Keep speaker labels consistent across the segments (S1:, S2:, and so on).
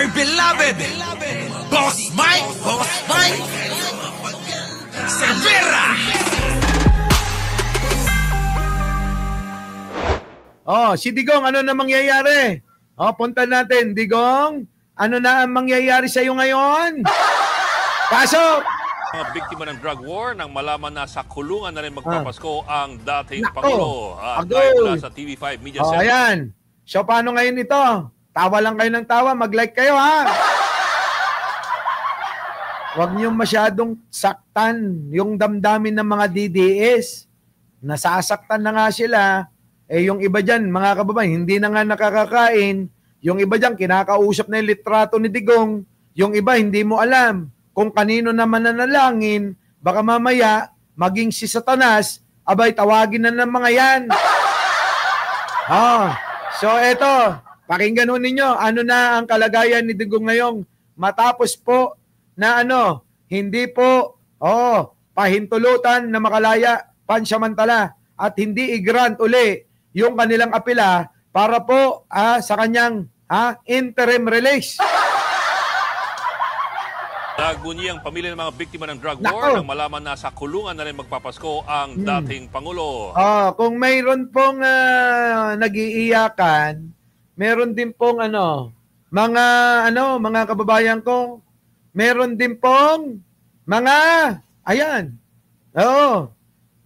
S1: my beloved Boss Mike Severa.
S2: Si Digong, ano na mangyayari? Punta natin. Digong, ano na ang mangyayari sa iyo ngayon? Pasok!
S3: Mga biktima ng drug war nang malaman na sa kulungan na rin magpapasko ang dating Pangulo. Live mula sa TV5 Media Center.
S2: Ayan. So, paano ngayon ito? Tawa lang kayo ng tawa. Mag-like kayo, ha? Huwag niyong masyadong saktan yung damdamin ng mga DDS. Nasasaktan na nga sila. Yung iba dyan, mga kababayan, hindi na nga nakakakain. Yung iba dyan, kinakausap na yung litrato ni Digong. Yung iba, hindi mo alam kung kanino naman nanalangin. Baka mamaya, maging si Satanas, abay, tawagin na ng mga yan. So, eto, pakinggan ho ninyo, ano na ang kalagayan ni Digong ngayong matapos po na hindi po, pahintulutan na makalaya pansamantala at hindi i-grant uli yung kanilang apela para po sa kanyang interim release.
S3: Nagunyi ang pamilya ng mga biktima ng drug war nang malaman na sa kulungan na rin magpapasko ang dating Pangulo.
S2: Kung mayroon pong nag-iiyakan, meron din pong mga kababayan ko, meron din pong mga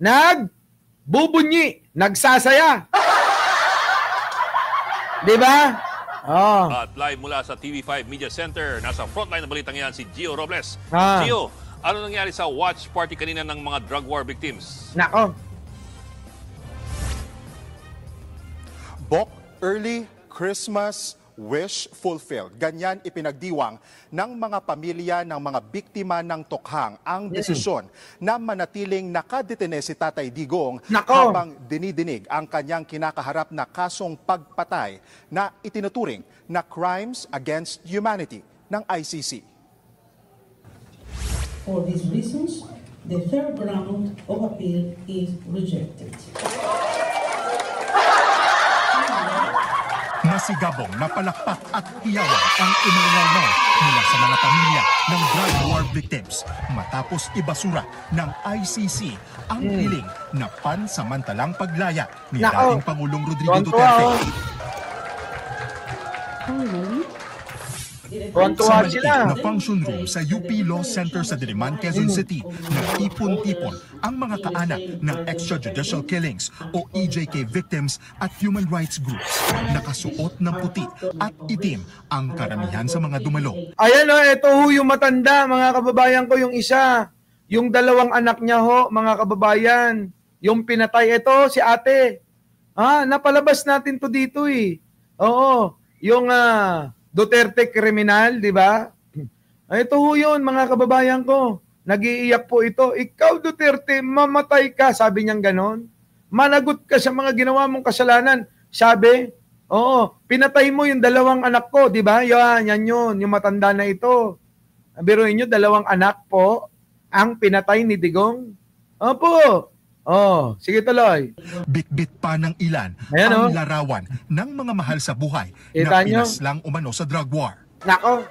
S2: nagbubunyi, nagsasaya. Diba?
S3: At live mula sa TV5 Media Center, nasa frontline na balitang yan si Gio Robles. Gio, ano nangyari sa watch party kanina ng mga drug war victims?
S2: Nako.
S4: Bok, early Christmas wish fulfilled. Ganyan ipinagdiwang ng mga pamilya ng mga biktima ng tukhang ang desisyon na manatiling nakadetene si Tatay Digong habang dinidinig ang kanyang kinakaharap na kasong pagpatay na itinuturing na crimes against humanity ng ICC.
S5: For these reasons, the third round of appeal is rejected.
S6: Masigabong na palakpak at hiyawan ang inuunay mula sa mga pamilya ng drug war victims matapos ibasura ng ICC ang hiling na pansamantalang paglaya ni dating Pangulong Rodrigo Duterte. Sa maliit na function room sa UP Law Center sa Diliman, Quezon City, nag-ipon-tipon ang mga kaanak ng extrajudicial killings o EJK victims at human rights groups. Nakasuot ng puti at itim ang karamihan sa mga dumalo.
S2: Ayan ito yung matanda, mga kababayan ko, yung isa. Yung dalawang anak niya mga kababayan. Yung pinatay, ito si ate. Napalabas natin to dito yung Duterte kriminal, di ba? Ito yun, mga kababayan ko. Nag-iiyak po ito. Ikaw, Duterte, mamatay ka. Sabi niyang ganon. Managot ka sa mga ginawa mong kasalanan. Sabi, pinatay mo yung dalawang anak ko, di ba? Yan yun, yung matanda na ito. Biruin nyo, dalawang anak po ang pinatay ni Digong. Opo. Sige tuloy.
S6: Bit-bit pa ng ilan ang larawan ng mga mahal sa buhay na pinaslang umano sa drug war.
S2: Nako.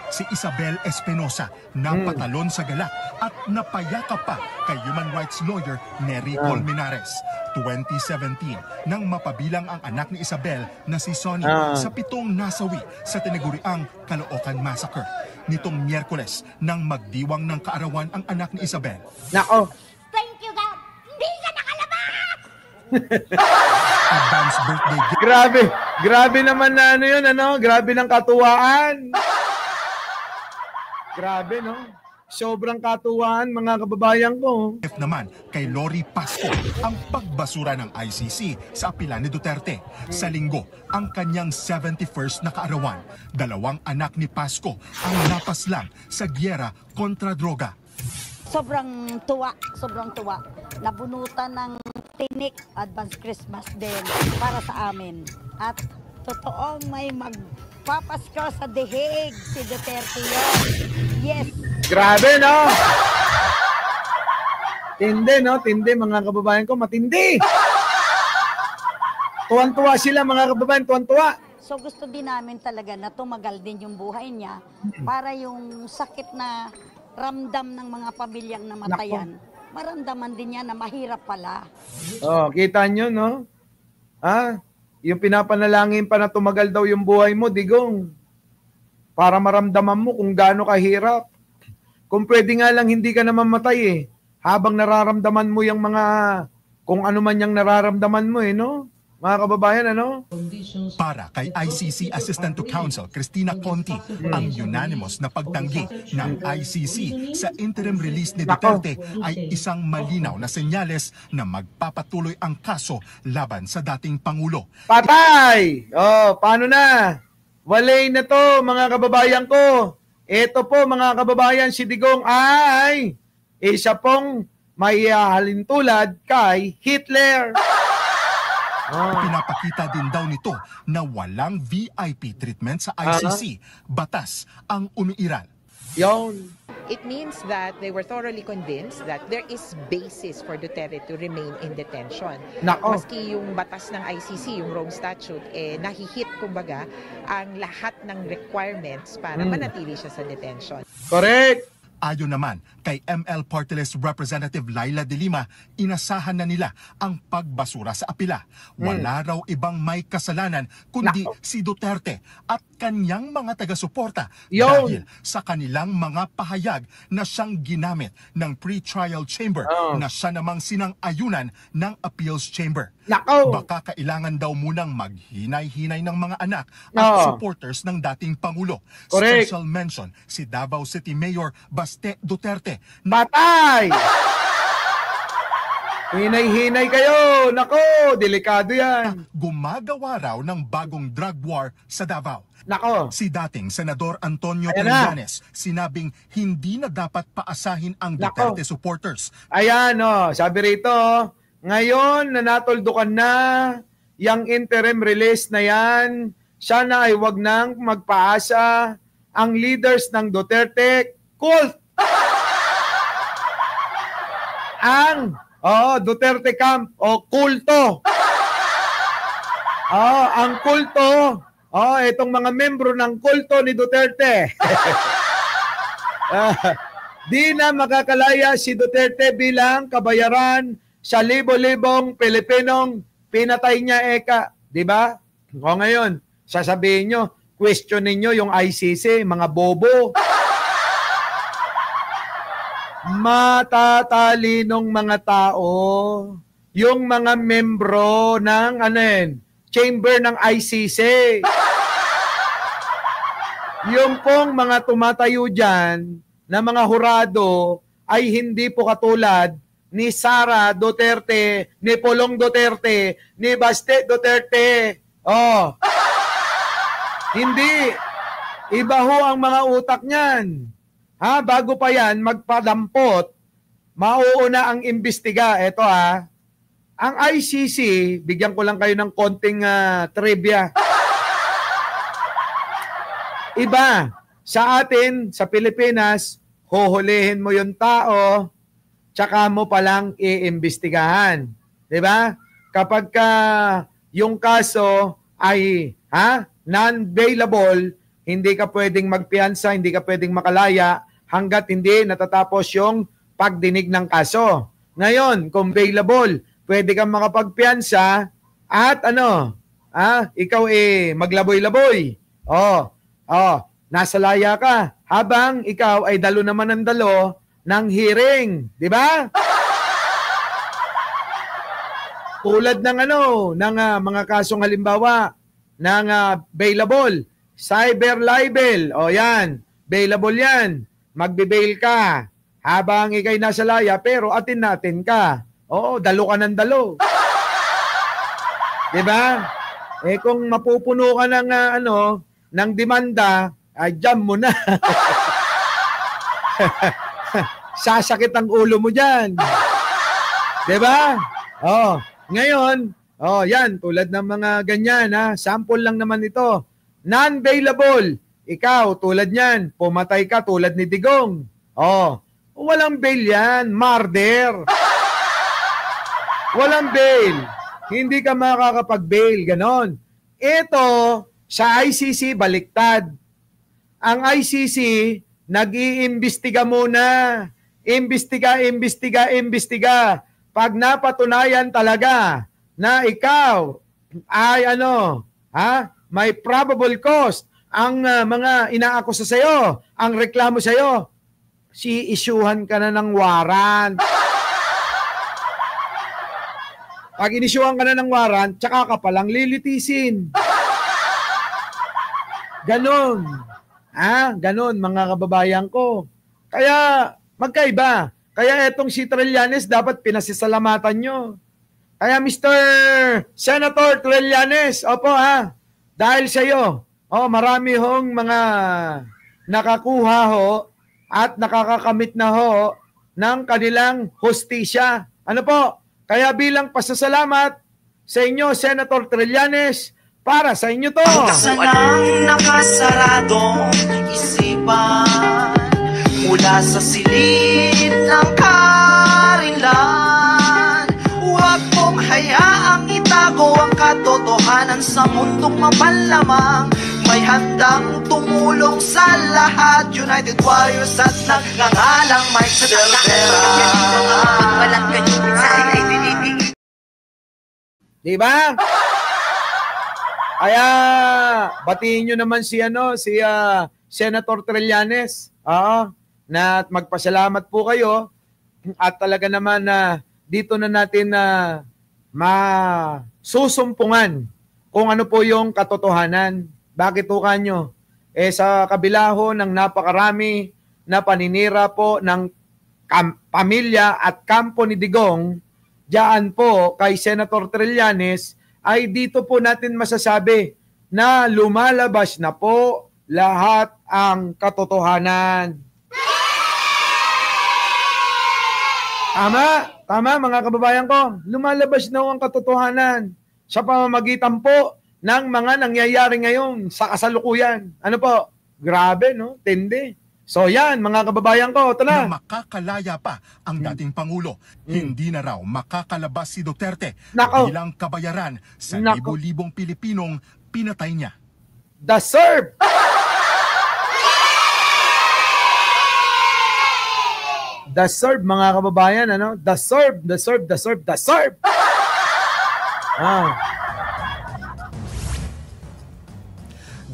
S6: Si Isabel Espinosa napatalon sa galak at napayakap pa kay human rights lawyer Nery Colmenares. 2017 nang mapabilang ang anak ni Isabel na si Sonny sa 7 nasawi sa tinaguriang Caloocan Massacre. Nitong Miyerkules nang magdiwang ng kaarawan ang anak ni Isabel.
S2: Nako.
S7: Thank you, God! Hindi ka nakalabas!
S6: Advance birthday gift.
S2: Grabe naman na grabe ng katuwaan. Grabe, no? Sobrang katuwaan, mga kababayan ko.
S6: Naman kay Lori Pasco ang pagbasura ng ICC sa apela ni Duterte. Sa Linggo, ang kanyang 71st na kaarawan. 2 anak ni Pasco ang napaslang sa giyera kontra droga.
S7: Sobrang tuwa. Nabunutan ng tinik, advance Christmas din para sa amin. At totoong may magpapasko sa dihig si Duterte yun. Yes.
S2: Grabe, no? Tindi, mga kababayan ko, matindi. Tuwan-tuwa sila, mga kababayan, tuwan-tuwa.
S7: So gusto din namin talaga na tumagal din yung buhay niya para yung sakit na ramdam ng mga pamilyang namatayan, maramdaman din niya na mahirap pala.
S2: Oh, kita nyo, no? Yung pinapanalangin pa na tumagal daw yung buhay mo, Digong. Para maramdaman mo kung gaano kahirap. Kung pwede nga lang hindi ka na mamatay eh. Habang nararamdaman mo yung mga, kung ano man yung nararamdaman mo eh, no? Mga kababayan, ano?
S6: Para kay ICC Assistant to Counsel Cristina Conti, ang unanimous na pagtanggi ng ICC sa interim release ni Duterte ay isang malinaw na senyales na magpapatuloy ang kaso laban sa dating Pangulo.
S2: Patay! Oh, paano na? Walay na to, mga kababayan ko. Ito po, mga kababayan, si Digong ay isa pong may halintulad kay Hitler.
S6: Pinapakita din daw nito na walang VIP treatment sa ICC. Batas ang umiiral.
S2: Yon.
S8: It means that they were thoroughly convinced that there is basis for Duterte to remain in detention.
S2: Nako.
S8: Maski yung batas ng ICC, yung Rome Statute, nahihit kumbaga ang lahat ng requirements para manatili siya sa detention.
S2: Correct.
S6: Ayon naman kay ML Party List Representative Laila de Lima, inasahan na nila ang pagbasura sa apila. Wala raw ibang may kasalanan kundi si Duterte at kanyang mga taga-suporta dahil sa kanilang mga pahayag na siyang ginamit ng pre-trial chamber na siya namang sinang-ayunan ng appeals chamber. Baka kailangan daw munang maghinay-hinay ng mga anak at supporters ng dating Pangulo.
S2: Correct.
S6: Special mention si Davao City Mayor Baste Duterte.
S2: Patay! Hinay-hinay kayo! Nako, delikado yan.
S6: Gumagawa raw ng bagong drug war sa Davao.
S2: Nako.
S6: Si dating Senador Antonio
S2: Ayan
S6: Trillanes sinabing hindi na dapat paasahin ang Duterte supporters.
S2: Ayan, sabi rito, ngayon na natuldukan na yung interim release na yan, sana ay wag nang magpaasa ang leaders ng Duterte cult. Ang Duterte camp o kulto. Ang kulto. Itong mga membro ng kulto ni Duterte. Di na makakalaya si Duterte bilang kabayaran sa libo-libong Pilipinong pinatay niya eka. Di ba? O ngayon, sasabihin nyo, questionin nyo yung ICC, mga bobo. Matatalinong mga tao, yung mga membro ng chamber ng ICC. Yung pong mga tumatayo dyan na mga hurado ay hindi po katulad ni Sara Duterte, ni Pulong Duterte, ni Baste Duterte. Hindi. Iba ho ang mga utak niyan. Bago pa yan, magpadampot, mauuna ang imbestiga. Ito ang ICC, bigyan ko lang kayo ng konting trivia. Iba, sa atin, sa Pilipinas, huhulihin mo yung tao, tsaka mo palang iimbestigahan. Diba? Kapag yung kaso ay non-bailable, hindi ka pwedeng magpiyansa, hindi ka pwedeng makalaya hanggat hindi natatapos yung pagdinig ng kaso. Ngayon, kung bailable, pwede kang makapagpiyansa at ikaw maglaboy-laboy. Nasa laya ka habang ikaw ay dalo naman ng dalo ng hearing, di ba? Tulad ng ng mga kasong halimbawa ng bailable, cyber libel. Yan, bailable yan. Magbe-bail ka habang ikay nasa laya pero atin natin ka. Dalo ka ng dalo. Diba? Kung mapupuno ka ng ng demanda, jam mo na. Sasakit ang ulo mo diyan. Diba? Ngayon, yan tulad ng mga ganyan sample lang naman ito. Non-bailable. Ikaw, tulad niyan, pumatay ka tulad ni Digong. Walang bail yan. Murder. Walang bail. Hindi ka makakapag-bail. Ganon. Ito, Sa ICC, baliktad. Ang ICC, nag-iimbestiga muna. Imbestiga. Pag napatunayan talaga na ikaw ay may probable cause, ang mga inaakusa sa'yo, ang reklamo sa'yo, si-issuehan ka na ng warrant. Pag inisyuhan ka na ng warrant, tsaka ka palang lilitisin. Ganon. Ganon mga kababayan ko. Kaya magkaiba. Kaya etong si Trillanes dapat pinasisalamatan nyo. Kaya Mr. Senator Trillanes, opo dahil sa iyo, marami hong mga nakakuha ho at nakakakamit na ho ng kanilang hustisya. Ano po? Kaya bilang pasasalamat sa inyo, Senator Trillanes, para sa inyo to.
S9: Sanang nakasaradong isipan mula sa silid ng karinlan. Huwag mong hayaang itago ang katotohanan sa mundong mapalamang. May handang tumulong sa lahat, United Warriors at nagngangalang Mike Cervera.
S2: Diba? Kaya batiin nyo naman si Senator Trillanes. Na magpasalamat po kayo at talaga naman dito na natin masusumpungan kung ano po yung katotohanan. Bakit po kanyo? Sa kabila ho ng napakarami na paninira po ng pamilya at kampo ni Digong, diyan po kay Senator Trillanes, ay dito po natin masasabi na lumalabas na po lahat ang katotohanan. Tama mga kababayan ko. Lumalabas na ang katotohanan sa pamamagitan po ng mga nangyayari ngayon sa kasalukuyan. Ano po? Grabe, no? Tindi. So yan, mga kababayan ko, ito na.
S6: Na makakalaya pa ang dating Pangulo. Hindi na raw makakalabas si Duterte bilang kabayaran sa libo-libong Pilipinong pinatay niya.
S2: The serve! The serve, mga kababayan, ano? The serve.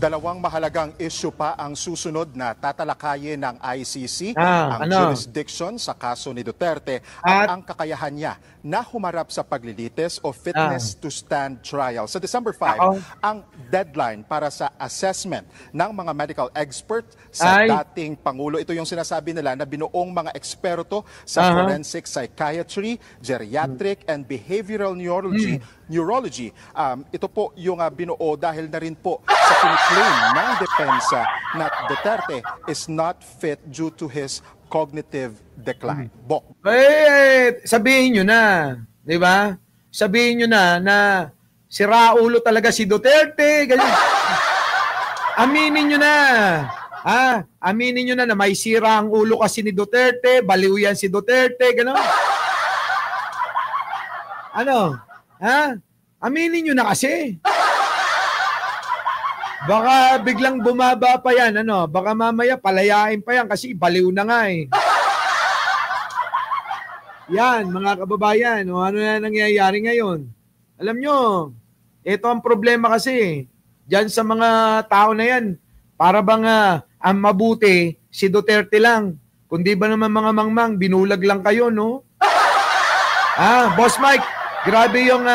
S4: Dalawang mahalagang issue pa ang susunod na tatalakayin ng ICC, ang jurisdiction sa kaso ni Duterte at ang kakayahan niya na humarap sa paglilitis o fitness to stand trial. Sa December 5, ang deadline para sa assessment ng mga medical expert sa dating Pangulo. Ito yung sinasabi nila na binuong mga eksperto sa forensic psychiatry, geriatric and behavioral neurology. Ito po yung binuo dahil na rin po sa kiniklaim ng depensa na Duterte is not fit due to his cognitive decline.
S2: Sabihin nyo na, di ba? Sabihin nyo na siraulo talaga si Duterte. Ganyan. Aminin nyo na. Aminin nyo na may sira ang ulo kasi ni Duterte, baliw yan si Duterte, gano'n. Aminin nyo na kasi. Baka biglang bumaba pa yan, baka mamaya palayain pa yan kasi baliw na nga eh. Yan, mga kababayan, ano na nangyayari ngayon? Alam nyo, ito ang problema kasi. Diyan sa mga tao na yan, para bang ang mabuti, si Duterte lang. Kundi ba naman mga mangmang, binulag lang kayo, no? Boss Mike, grabe yung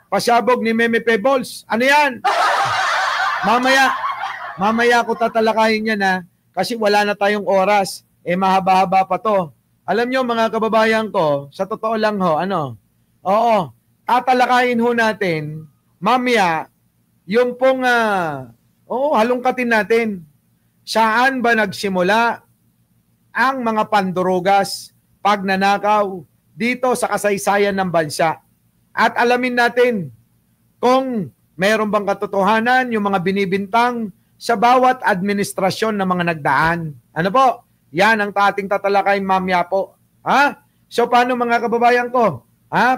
S2: pasabog ni Meme Pebbles. Ano yan? Mamaya ko tatalakayin yan kasi wala na tayong oras. Mahaba-haba pa to. Alam nyo mga kababayan ko, sa totoo lang tatalakayin ho natin, mamaya, yung pong, halongkatin natin, saan ba nagsimula ang mga pandurugas, pagnanakaw, dito sa kasaysayan ng bansa. At alamin natin kung mayroon bang katotohanan yung mga binibintang sa bawat administrasyon ng mga nagdaan. Ano po? Yan ang ating tatalakay mamaya po. So paano mga kababayan ko?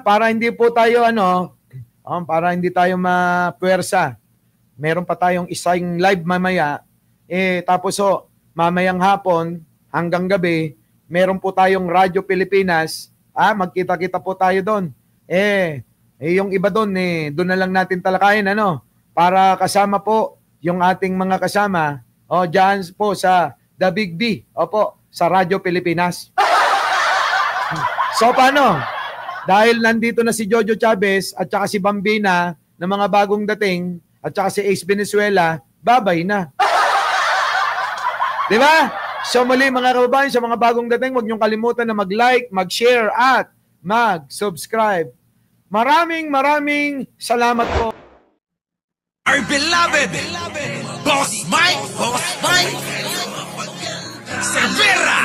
S2: Para hindi po tayo para hindi tayo mapuwersa. meron pa tayong isang live mamaya. Tapos mamayang hapon hanggang gabi, meron po tayong Radyo Pilipinas. Magkita-kita po tayo doon. Yung iba doon, doon na lang natin talakayin, para kasama po yung ating mga kasama, dyan po sa The Big B, sa Radyo Pilipinas. So, paano? Dahil nandito na si Jojo Chavez at saka si Bambina na mga bagong dating at saka si Ace Venezuela, babay na. Di ba? So muli mga kababayan, sa mga bagong dating, huwag niyong kalimutan na mag-like, mag-share at mag-subscribe. Maraming salamat po.
S1: Our beloved Boss Mike Severa.